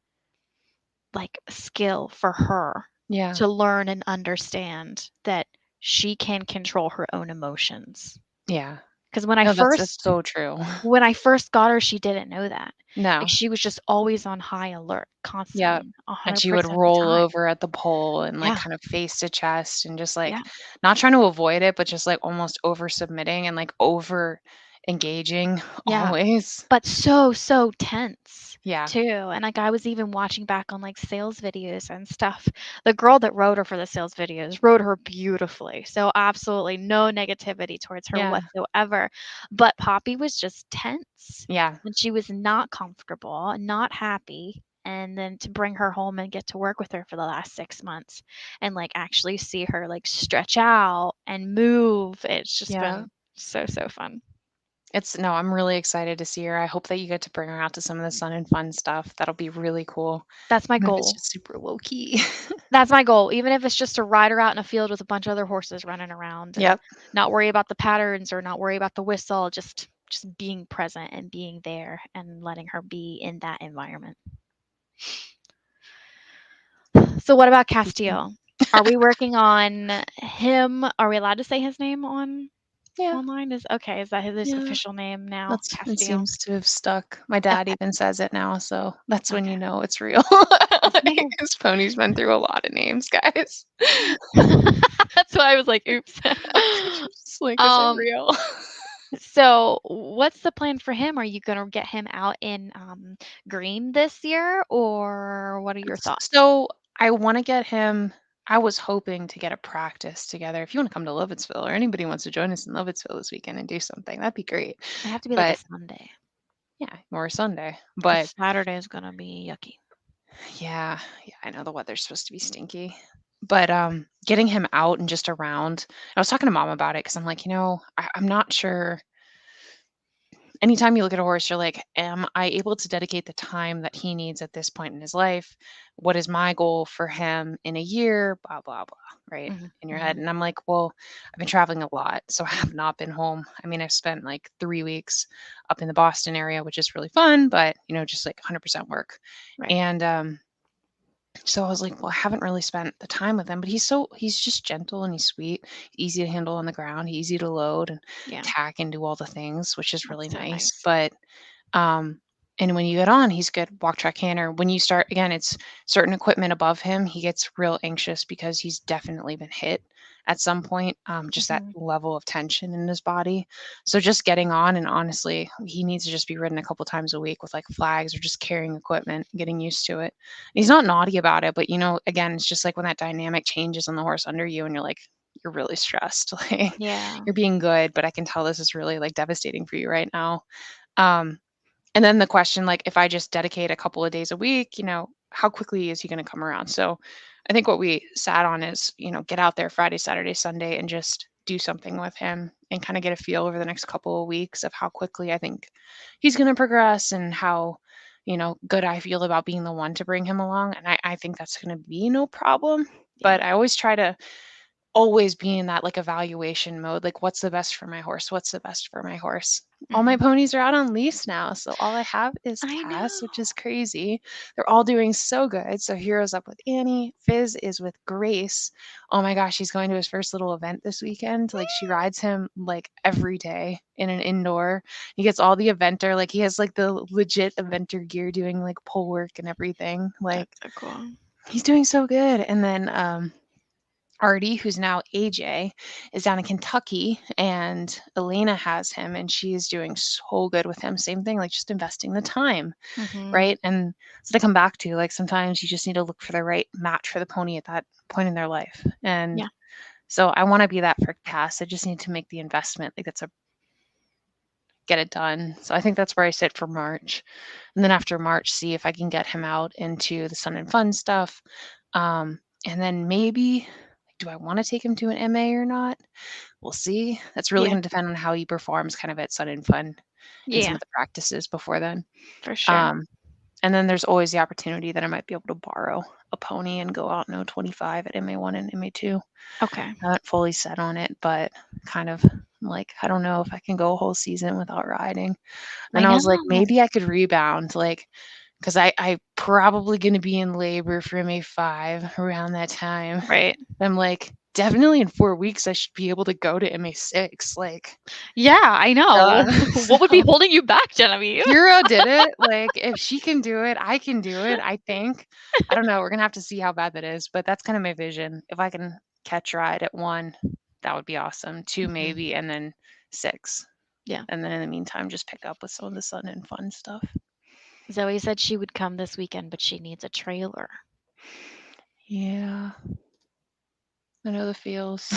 like skill for her Yeah. to learn and understand that she can control her own emotions. Yeah. Because No, that's so true. when I first got her, she didn't know that. Like, No. she was just always on high alert, Yeah. constantly, And she would 100% of the roll time. over at the pole and, like, Yeah, kind of face to chest and just, like, yeah, not trying to avoid it, but just, like, almost over submitting and, like, over engaging yeah. always. But so, so tense Yeah. too, and, like, I was even watching back on, like, sales videos and stuff. The girl that wrote her for the sales videos wrote her beautifully, so absolutely no negativity towards her Yeah. whatsoever, but Poppy was just tense, Yeah. and she was not comfortable, not happy, and then to bring her home and get to work with her for the last 6 months and, like, actually see her, like, stretch out and move, it's just Yeah. been so, so fun. It's no, I'm really excited to see her. I hope that you get to bring her out to some of the Sun and Fun stuff. That'll be really cool. That's my Even if it's goal. just super low key. That's my goal, even if it's just to ride her out in a field with a bunch of other horses running around and Yep. not worry about the patterns or not worry about the whistle, just being present and being there and letting her be in that environment. So what about Castiel? Are we working on him? Are we allowed to say his name on Yeah. online? Is that his Yeah. official name now? That's it Castiel? seems to have stuck. My dad Okay, even says it now, so that's when okay. you know it's real. Like, his pony's been through a lot of names, guys. That's why I was like, "Oops." Just like, is it Um, real? so what's the plan for him? Are you gonna get him out in, green this year, or what are your thoughts? So I want to get him. I was hoping to get a practice together. If you want to come to Lovettsville or anybody wants to join us in Lovettsville this weekend and do something, that'd be great. It have to be like a But Sunday, yeah, or Sunday. because But Saturday is gonna be yucky. yeah, yeah, I know the weather's supposed to be stinky. But getting him out and just around. I was talking to mom about it because I'm like, I'm not sure anytime you look at a horse, you're like, am I able to dedicate the time that he needs at this point in his life? What is my goal for him in a year? Blah, blah, blah, right? Mhm, In your head. mhm. And I'm like, well, I've been traveling a lot. So I have not been home. I mean, I've spent like 3 weeks up in the Boston area, which is really fun, but, just like 100% work. Right. And so I was like, well, I haven't really spent the time with him, but he's just gentle and he's sweet, easy to handle on the ground, easy to load and Yeah, tack and do all the things, which is really that's so nice. nice. But um, and when you get on, he's good walk track canter. When you start again, it's certain equipment above him. He gets real anxious because he's definitely been hit at some point. Just that Mhm. level of tension in his body. So just getting on, and honestly, he needs to just be ridden a couple times a week with like flags or just carrying equipment, getting used to it. He's not naughty about it, but again, it's just like when that dynamic changes on the horse under you, and you're like, you're really stressed. Like Yeah. you're being good, but I can tell this is really like devastating for you right now. Um, and then the question, like, if I just dedicate a couple of days a week, how quickly is he going to come around? So I think what we sat on is, get out there Friday, Saturday, Sunday, and just do something with him and kind of get a feel over the next couple of weeks of how quickly I think he's going to progress and how, good I feel about being the one to bring him along. And I think that's going to be no problem. Yeah. But I always try to always be in that, like, evaluation mode, like, "What's the best for my horse? What's the best for my horse?" All my Mhm. ponies are out on lease now, so all I have is I Cass, know. which is crazy. They're all doing so good, so Hero's up with Annie, Fizz is with Grace. Oh my gosh, he's going to his first little event this weekend, like, she rides him, like, every day in an indoor. He gets all the eventer like, he has, like, the legit eventer gear doing, like, pole work and everything, like, That's so cool. he's doing so good, and then, Artie, who's now AJ, is down in Kentucky, and Elena has him, and she is doing so good with him. Same thing, like just investing the time, Mhm. right? And so to come back to, like, sometimes you just need to look for the right match for the pony at that point in their life. And Yeah. so I want to be that for Cass. I just need to make the investment. Like, that's a get it done. So I think that's where I sit for March. And then after March, see if I can get him out into the Sun and Fun stuff. And then maybe, do I want to take him to an MA or not? We'll see. That's really Yeah. going to depend on how he performs kind of at Sun and Fun and some Yeah, of the practices before then. for sure. Um, and then there's always the opportunity that I might be able to borrow a pony and go out in 25 at MA1 and MA2. Okay. I haven't fully set on it, but kind of like, I don't know if I can go a whole season without riding. I Then I was like, know. maybe I could rebound, like, because I probably going to be in labor for MA5 around that time. Right. I'm like, definitely in 4 weeks, I should be able to go to MA6. Like, Yeah, I know. duh. What would be So holding you back, Genevieve? Hero did it. Like, if she can do it, I can do it, I think. I don't know. We're going to have to see how bad that is, but that's kind of my vision. If I can catch ride at 1, that would be awesome. 2, Mhm. maybe, and then 6. Yeah. And then in the meantime, just pick up with some of the Sun and Fun stuff. Zoe said she would come this weekend, but she needs a trailer. Yeah, I know the feels.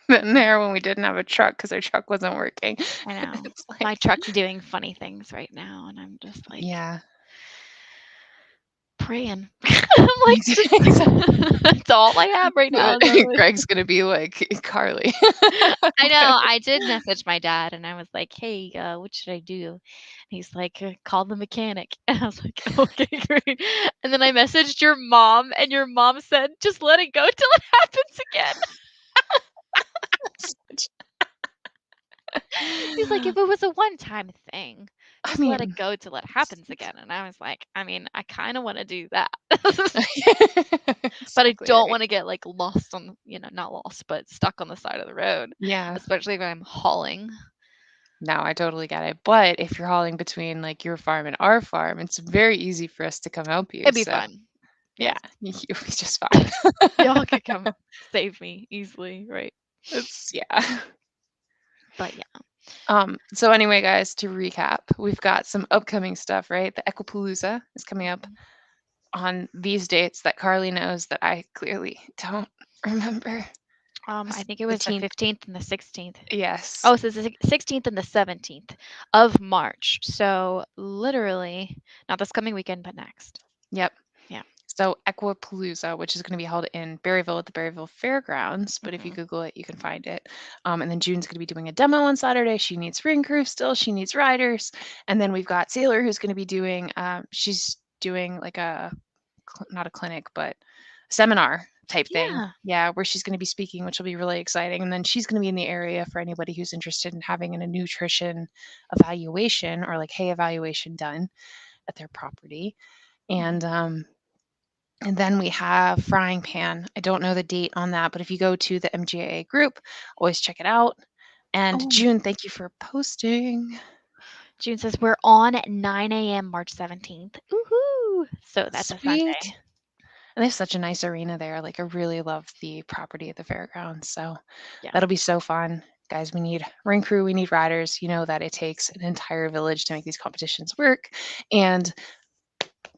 Been there when we didn't have a truck because our truck wasn't working. I know. It's My like, truck's doing funny things right now, and I'm just like, yeah, praying. I'm like, just that's all I have right now is I'm like Greg's gonna be like, Carly. I know. I did message my dad and I was like, "Hey, what should I do?" And he's like, "Call the mechanic." And I was like, "Okay, great." And then I messaged your mom, and your mom said, "Just let it go till it happens again." He's like, "If it was a one-time thing, I just let it mean, go till it happens again." And I was like, "I mean, I kind of want to do that." But I exactly don't right. want to get like lost on, not lost, but stuck on the side of the road, Yeah. especially if I'm hauling. No, I totally get it. But if you're hauling between like your farm and our farm, it's very easy for us to come help you. It'd be So fun. yeah, Yes. you'll be just fine. Y'all could come save me easily, right? It's yeah. But yeah. So anyway, guys, to recap, we've got some upcoming stuff, right? The Equipalooza is coming up Mhm. on these dates that Carly knows that I clearly don't remember. I Was think it the was the teen 15th and the 16th. yes. Oh, so it's the 16th and the 17th of March. So literally, not this coming weekend, but next. Yep. Yeah. So Equipalooza, which is going to be held in Berryville at the Berryville Fairgrounds, but if you Hmm. Google it, you can find it. And then June's going to be doing a demo on Saturday. She needs ring crew still. She needs riders. And then we've got Sailor who's going to be doing. She's doing like not a clinic, but seminar type thing. Yeah. Yeah, where she's going to be speaking, which will be really exciting. And then she's going to be in the area for anybody who's interested in having a nutrition evaluation or like hay evaluation done at their property. Hmm. And then we have Frying Pan. I don't know the date on that, but if you go to the MGA group, always check it out. And Oh, June, thank you for posting. June says we're on at 9 a.m. March 17th. Woohoo! So that's a Sweet. Sunday. And they have such a nice arena there. Like, I really love the property at the fairgrounds. So Yeah. that'll be so fun. Guys, we need ring crew, we need riders. You know that it takes an entire village to make these competitions work. And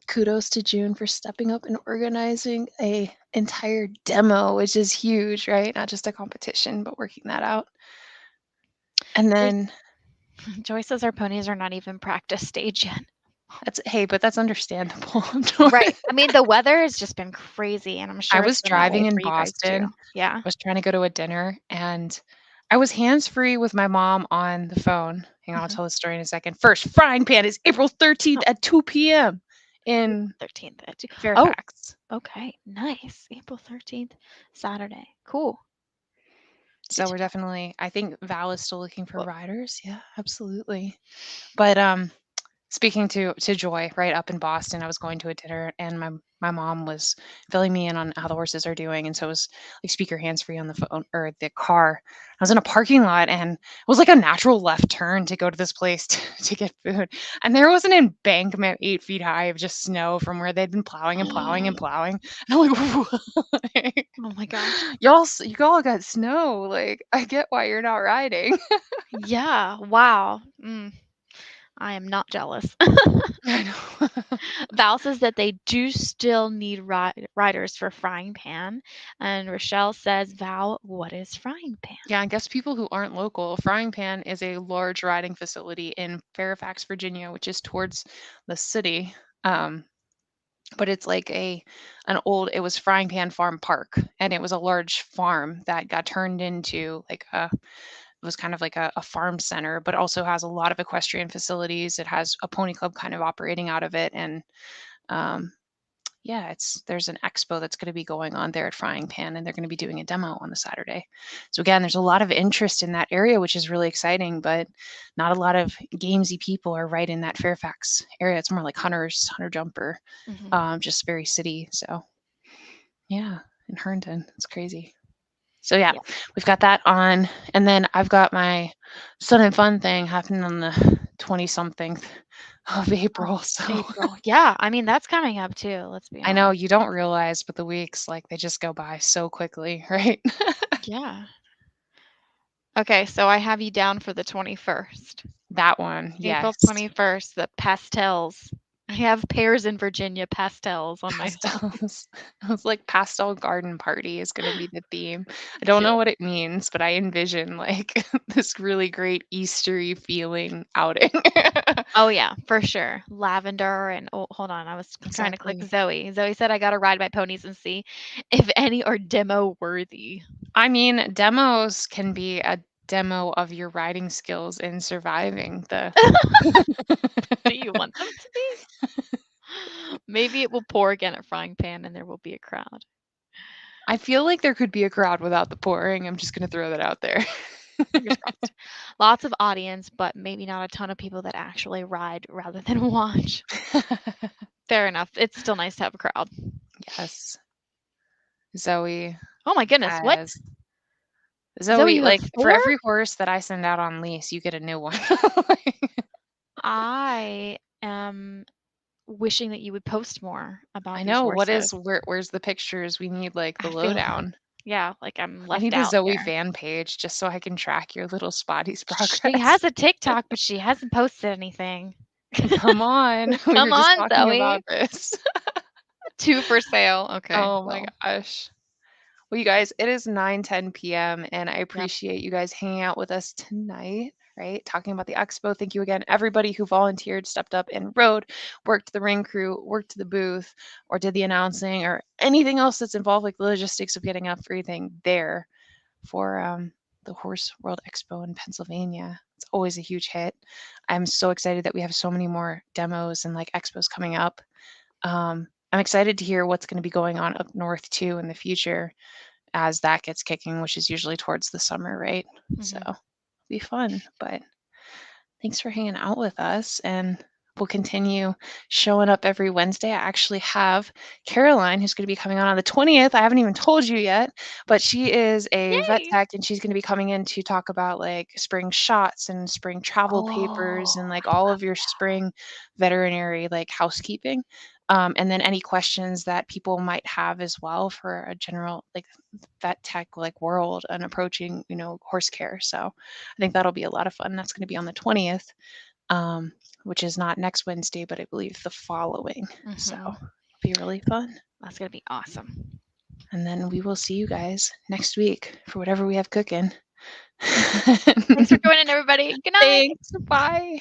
kudos to June for stepping up and organizing a entire demo, which is huge, right? Not just a competition, but working that out. And Joyce, then Joyce says our ponies are not even practice stage yet. that's hey, but that's understandable. Right. I mean, the weather has just been crazy, and I'm I sure it's was been that way driving in for you guys too. Boston. Yeah. I was trying to go to a dinner and I was hands-free with my mom on the phone. Hang on, I'll Mhm. tell the story in a second. First, Frying Pan is April 13th Oh, at 2 p.m. April in 13th at 2. Oh, Fairfax. okay. Nice. April 13th, Saturday. Cool. Good So to we're definitely I think Val is still looking for know. riders. Yeah, absolutely. But speaking to Joy, right up in Boston, I was going to a dinner and my mom was filling me in on how the horses are doing, and so it was like speaker hands free on the phone or the car. I was in a parking lot and it was like a natural left turn to go to this place to get food, and there was an embankment 8 feet high of just snow from where they'd been plowing and plowing and Oh plowing. And I'm like, my gosh. you all got snow. Like I get why you're not riding. Yeah. Wow. I am not jealous. I know. Val says that they do still need riders for Frying Pan. And Rochelle says, Val, what is Frying Pan? Yeah, I guess people who aren't local, Frying Pan is a large riding facility in Fairfax, Virginia, which is towards the city. Um, but it's like it was Frying Pan Farm Park, and it was a large farm that got turned into like it was kind of like a farm center, but also has a lot of equestrian facilities. It has a pony club kind of operating out of it, and um, yeah, there's an expo that's going to be going on there at Frying Pan, and they're going to be doing a demo on the Saturday. So again, there's a lot of interest in that area, which is really exciting, but not a lot of gamesy people are right in that Fairfax area. It's more like hunters, hunter jumper, Hmm. just very city. So yeah, in Herndon, it's crazy. So yeah, Yeah. we've got that on, and then I've got my Sun and Fun thing happening on the 20 something of Oh, April. So April. Yeah. I mean, that's coming up too. Let's be I know honest. you don't realize, but the weeks, like, they just go by so quickly, right? Yeah. Okay. So I have you down for the 21st. That one, April yes. 21st, the pastels. I have pears in Virginia pastels on my phone. Pastels. I was like, pastel garden party is gonna be the theme. I don't know Cute. what it means, but I envision like this really great Eastery feeling outing. Oh, yeah, for sure. Lavender and oh, hold on, I was trying to click Exactly. Zoe. Zoe said I gotta ride my ponies and see if any are demo worthy. I mean, demos can be a demo of your riding skills in surviving the Do you want them to be? Maybe it will pour again at Frying Pan and there will be a crowd. I feel like there could be a crowd without the pouring. I'm just gonna throw that out there. Fingers crossed. Lots of audience, but maybe not a ton of people that actually ride rather than watch. Fair enough. It's still nice to have a crowd. Yes. Zoe Oh my goodness, what? has Zoe, Zoe, you have like, for 4? every horse that I send out on lease, you get a new one. I am wishing that you would post more about I these know, horses. where's the pictures? We need, like, the I feel lowdown. yeah, like I'm I left need a out Zoe here. fan page just so I can track your little Spotty's She progress. has a TikTok, but she hasn't posted anything. Come on, we were Come just on, talking Zoe. about this. 2 for sale. Okay, Oh my well, gosh. Well, you guys, it is 9:10 p.m. and I yep. appreciate you guys hanging out with us tonight, right? Talking about the expo. Thank you again, everybody who volunteered, stepped up and rode, worked the ring crew, worked the booth, or did the announcing, or anything else that's involved, like the logistics of getting everything there for the Horse World Expo in Pennsylvania. It's always a huge hit. I'm so excited that we have so many more demos and like expos coming up. I'm excited to hear what's going to be going on up north too in the future as that gets kicking, which is usually towards the summer, right? So Mhm. it'll be fun. But thanks for hanging out with us. And we'll continue showing up every Wednesday. I actually have Caroline, who's going to be coming on the 20th. I haven't even told you yet, but she is a vet Yay! tech and she's going to be coming in to talk about like spring shots and spring travel papers Oh, and like I all love of your spring veterinary like housekeeping. And then any questions that people might have as well for a general like vet tech like world and approaching, horse care. So I think that'll be a lot of fun. That's going to be on the 20th, um, which is not next Wednesday, but I believe the following. So Mhm. it'll be really fun. That's gonna be awesome. And then we will see you guys next week for whatever we have cooking. Thanks for joining, everybody. Good night. Thanks. Bye.